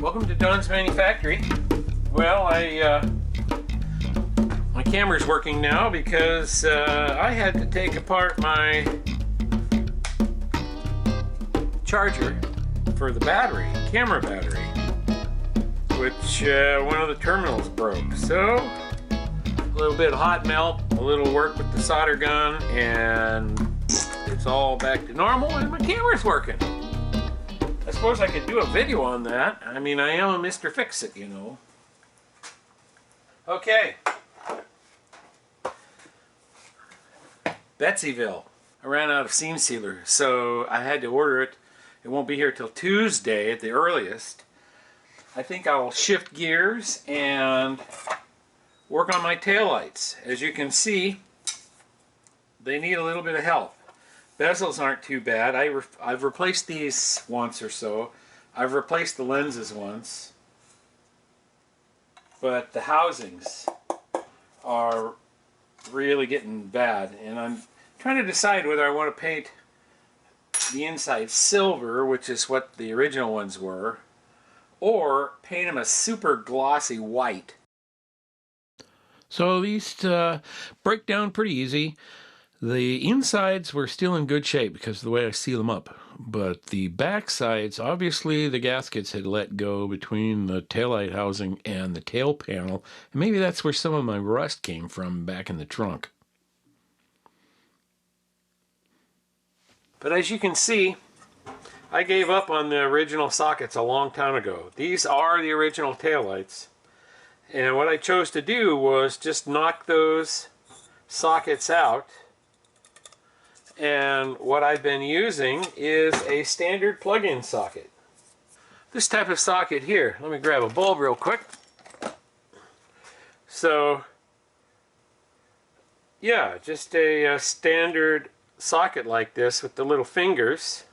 Welcome to Don's Manufactory. Well, my camera's working now because I had to take apart my charger for the battery, camera battery, which one of the terminals broke. So a little bit of hot melt, a little work with the solder gun, and it's all back to normal and my camera's working. I suppose I could do a video on that. I mean, I am a Mr. Fix-It, you know. Okay. Betsyville. I ran out of seam sealer, so I had to order it. It won't be here till Tuesday at the earliest. I think I'll shift gears and work on my taillights. As you can see, they need a little bit of help. Bezels aren't too bad. I've replaced these once or so. I've replaced the lenses once. But the housings are really getting bad. And I'm trying to decide whether I want to paint the inside silver, which is what the original ones were, or paint them a super glossy white. So these break down pretty easy. The insides were still in good shape because of the way I seal them up, but the back sides, obviously the gaskets had let go between the taillight housing and the tail panel, and maybe that's where some of my rust came from back in the trunk. But as you can see, I gave up on the original sockets a long time ago. These are the original taillights, and what I chose to do was just knock those sockets out. And what I've been using is a standard plug-in socket. This type of socket here, let me grab a bulb real quick. So, yeah, just a standard socket like this with the little fingers.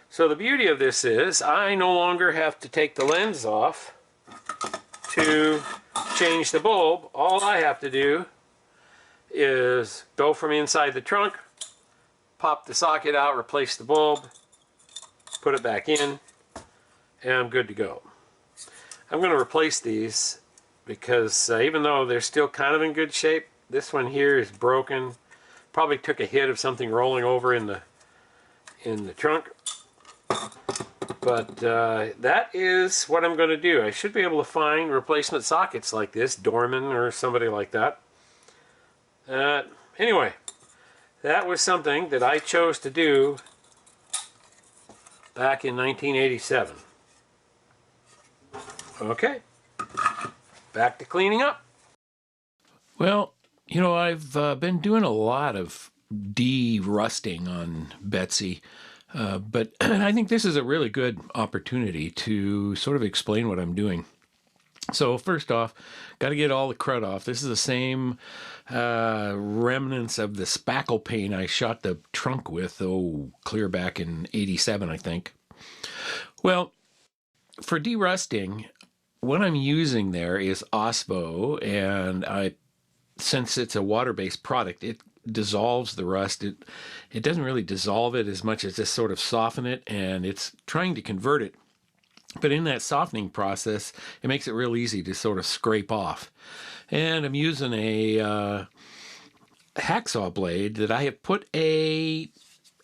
So the beauty of this is I no longer have to take the lens off to change the bulb. All I have to do is go from inside the trunk, pop the socket out, replace the bulb, put it back in, and I'm good to go. I'm going to replace these because even though they're still kind of in good shape, this one here is broken. Probably took a hit of something rolling over in the trunk. But that is what I'm going to do. I should be able to find replacement sockets like this, Dorman or somebody like that. Anyway. That was something that I chose to do back in 1987. Okay, back to cleaning up. Well, you know, I've been doing a lot of derusting on Betsy, but I think this is a really good opportunity to sort of explain what I'm doing. So first off, got to get all the crud off. This is the same remnants of the spackle paint I shot the trunk with, clear back in '87, I think. Well, for derusting, what I'm using there is Ospo, and since it's a water-based product, it dissolves the rust. It doesn't really dissolve it as much as just sort of soften it, and it's trying to convert it. But in that softening process, it makes it real easy to sort of scrape off. And I'm using a hacksaw blade that I have put a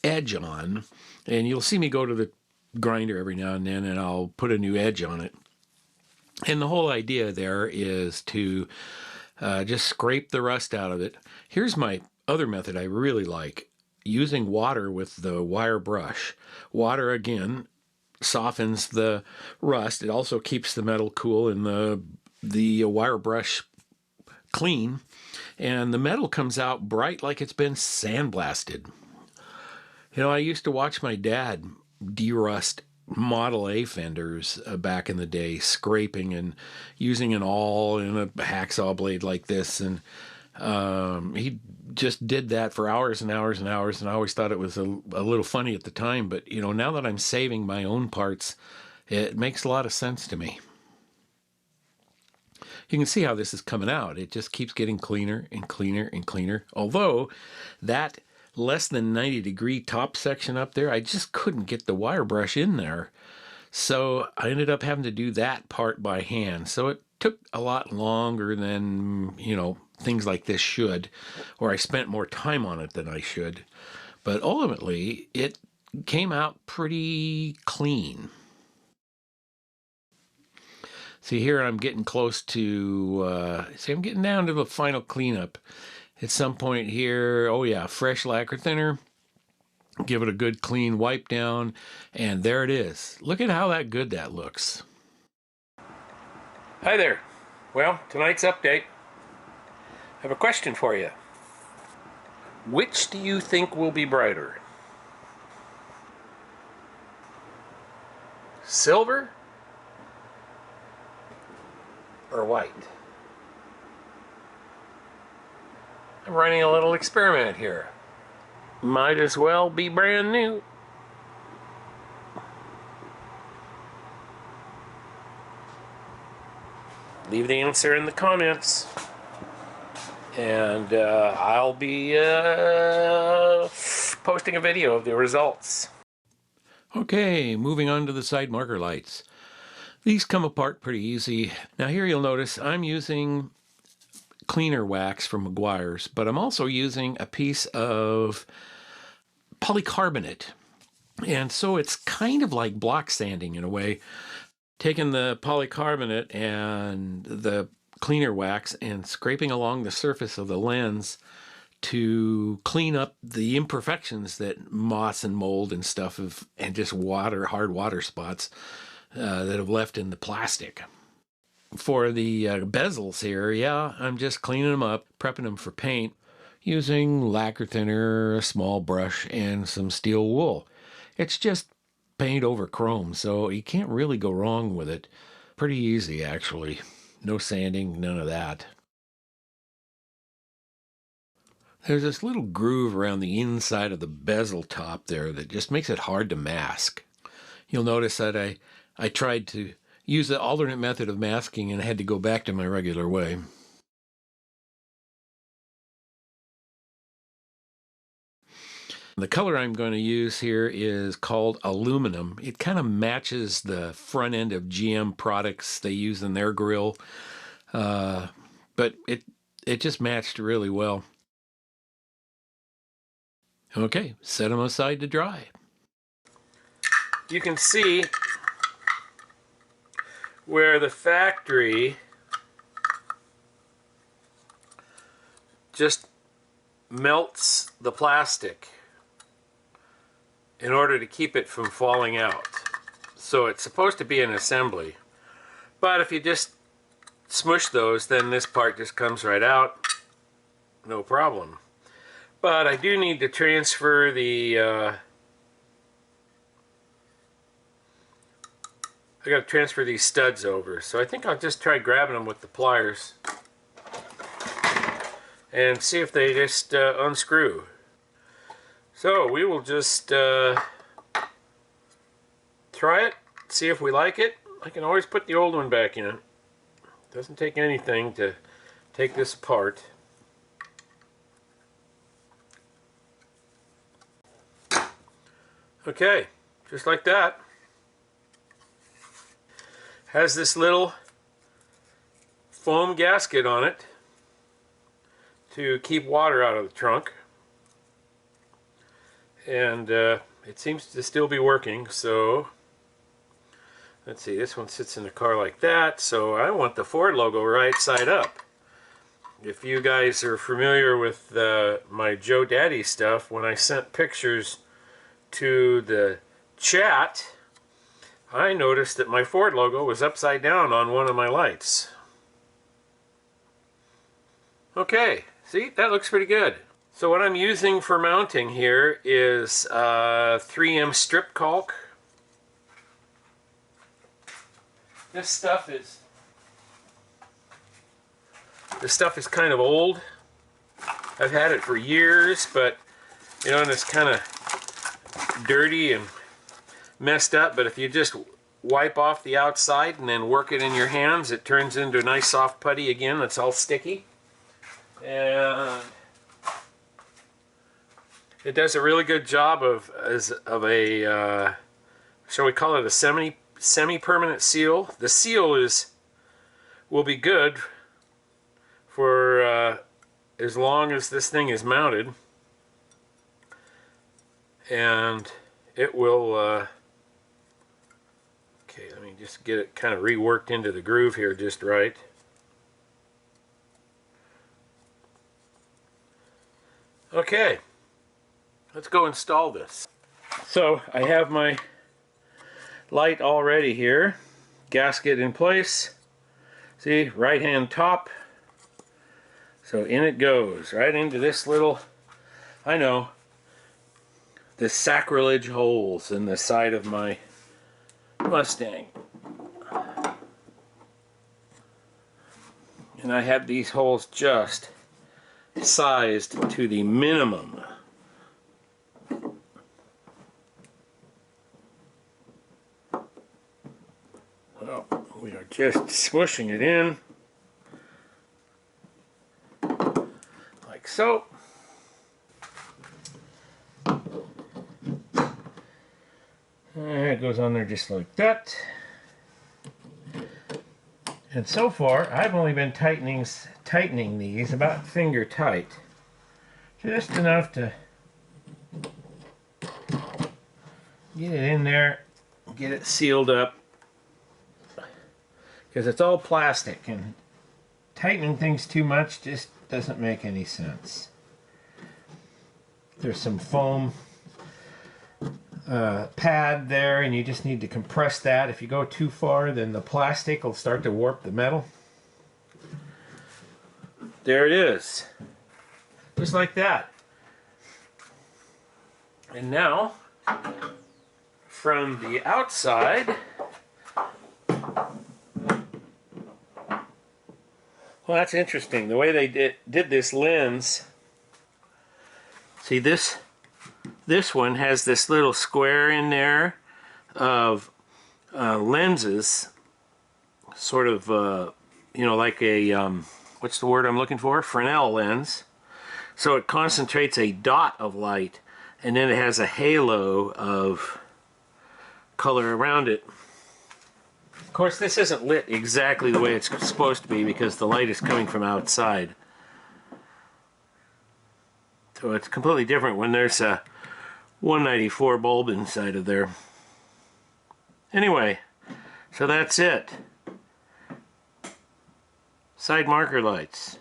edge on. And you'll see me go to the grinder every now and then, and I'll put a new edge on it. And the whole idea there is to just scrape the rust out of it. Here's my other method I really like, using water with the wire brush. Water, again, softens the rust. It also keeps the metal cool and the wire brush clean, and the metal comes out bright like it's been sandblasted. You know, I used to watch my dad derust Model A fenders back in the day, scraping and using an awl and a hacksaw blade like this, and he just did that for hours and hours and hours, and I always thought it was a little funny at the time, but you know, now that I'm saving my own parts, it makes a lot of sense to me. You can see how this is coming out. It just keeps getting cleaner and cleaner and cleaner, although that less than 90-degree top section up there, I just couldn't get the wire brush in there. So I ended up having to do that part by hand. So it took a lot longer than, things like this should, or I spent more time on it than I should. But ultimately, it came out pretty clean. See, here I'm getting close to, I'm getting down to the final cleanup. At some point here, oh yeah, fresh lacquer thinner. Give it a good clean wipe down, and there it is. Look at how good that looks. Hi there. Well, tonight's update. I have a question for you. Which do you think will be brighter? Silver or white? I'm running a little experiment here. Might as well be brand new. Leave the answer in the comments. And I'll be posting a video of the results. Okay, moving on to the side marker lights. These come apart pretty easy. Now here you'll notice I'm using cleaner wax from Meguiar's, but I'm also using a piece of polycarbonate. And so it's kind of like block sanding in a way. Taking the polycarbonate and the cleaner wax and scraping along the surface of the lens to clean up the imperfections that moss and mold and stuff have, and just hard water spots that have left in the plastic. For the bezels here, yeah, I'm just cleaning them up, prepping them for paint, using lacquer thinner, a small brush, and some steel wool. It's just paint over chrome, so you can't really go wrong with it. Pretty easy, actually. No sanding, none of that. There's this little groove around the inside of the bezel top there that just makes it hard to mask. You'll notice that I tried to use the alternate method of masking and I had to go back to my regular way. The color I'm going to use here is called aluminum. It kind of matches the front end of GM products they use in their grill, but it just matched really well. Okay, set them aside to dry. You can see where the factory just melts the plastic in order to keep it from falling out. So it's supposed to be an assembly, but if you just smush those, then this part just comes right out, no problem. But I do need to transfer the I got to transfer these studs over, so I think I'll just try grabbing them with the pliers and see if they just unscrew. So we will just try it, see if we like it. I can always put the old one back in. Doesn't take anything to take this apart. Okay, just like that. Has this little foam gasket on it to keep water out of the trunk. And it seems to still be working, so let's see, this one sits in the car like that, so I want the Ford logo right side up. If you guys are familiar with my Joe Daddy stuff, when I sent pictures to the chat, I noticed that my Ford logo was upside down on one of my lights. Okay, see, that looks pretty good. So what I'm using for mounting here is 3M strip caulk. This stuff is kind of old. I've had it for years, but you know, and it's kind of dirty and messed up, but if you just wipe off the outside and then work it in your hands, it turns into a nice soft putty again that's all sticky. And it does a really good job of a shall we call it a semi-permanent seal. The seal will be good for as long as this thing is mounted, and it will okay, let me just get it kind of reworked into the groove here just right. Okay, let's go install this. So I have my light all ready here, gasket in place. See, right hand top. So in it goes, right into this little, I know, the sacrilege holes in the side of my Mustang. And I have these holes just sized to the minimum. Well, we are just smooshing it in. Like so. And it goes on there just like that. And so far, I've only been tightening these about finger tight. Just enough to get it in there, get it sealed up. Because it's all plastic, and tightening things too much just doesn't make any sense. There's some foam pad there, and you just need to compress that. If you go too far, then the plastic will start to warp the metal. There it is. Just like that. And now, from the outside, well, that's interesting. The way they did this lens. See, this one has this little square in there of lenses, sort of, you know, like a, what's the word I'm looking for? Fresnel lens. So it concentrates a dot of light, and then it has a halo of color around it. Of course, this isn't lit exactly the way it's supposed to be because the light is coming from outside. So it's completely different when there's a 194 bulb inside of there. Anyway, so that's it. Side marker lights.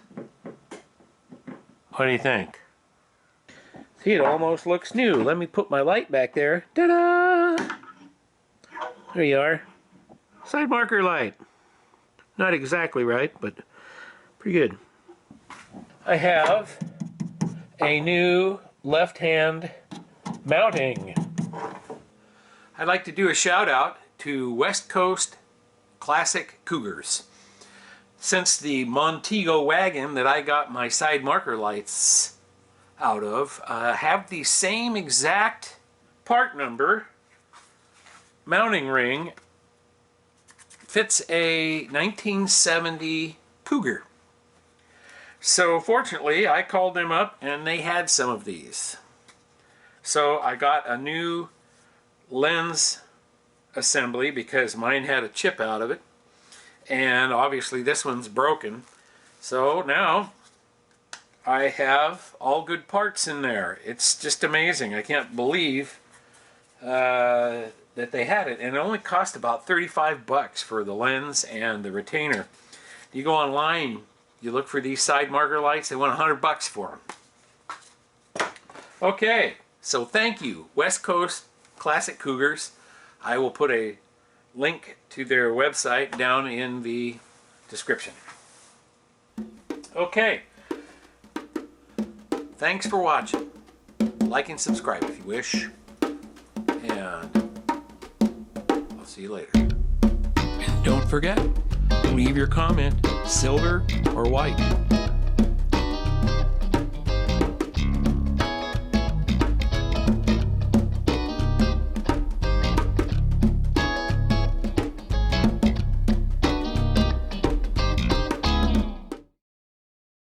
What do you think? See, it almost looks new. Let me put my light back there. Ta-da! There you are. Side marker light. Not exactly right, but pretty good. I have a new left-hand mounting. I'd like to do a shout out to West Coast Classic Cougars. Since the Montego wagon that I got my side marker lights out of have the same exact part number mounting ring, fits a 1970 Cougar. So fortunately, I called them up and they had some of these. So I got a new lens assembly because mine had a chip out of it. And obviously this one's broken. So now I have all good parts in there. It's just amazing. I can't believe that they had it, and it only cost about 35 bucks for the lens and the retainer. You go online, you look for these side marker lights, they want 100 bucks for them. Okay, so thank you, West Coast Classic Cougars. I will put a link to their website down in the description. Okay, thanks for watching. Like and subscribe if you wish, and see you later. And don't forget, leave your comment, silver or white.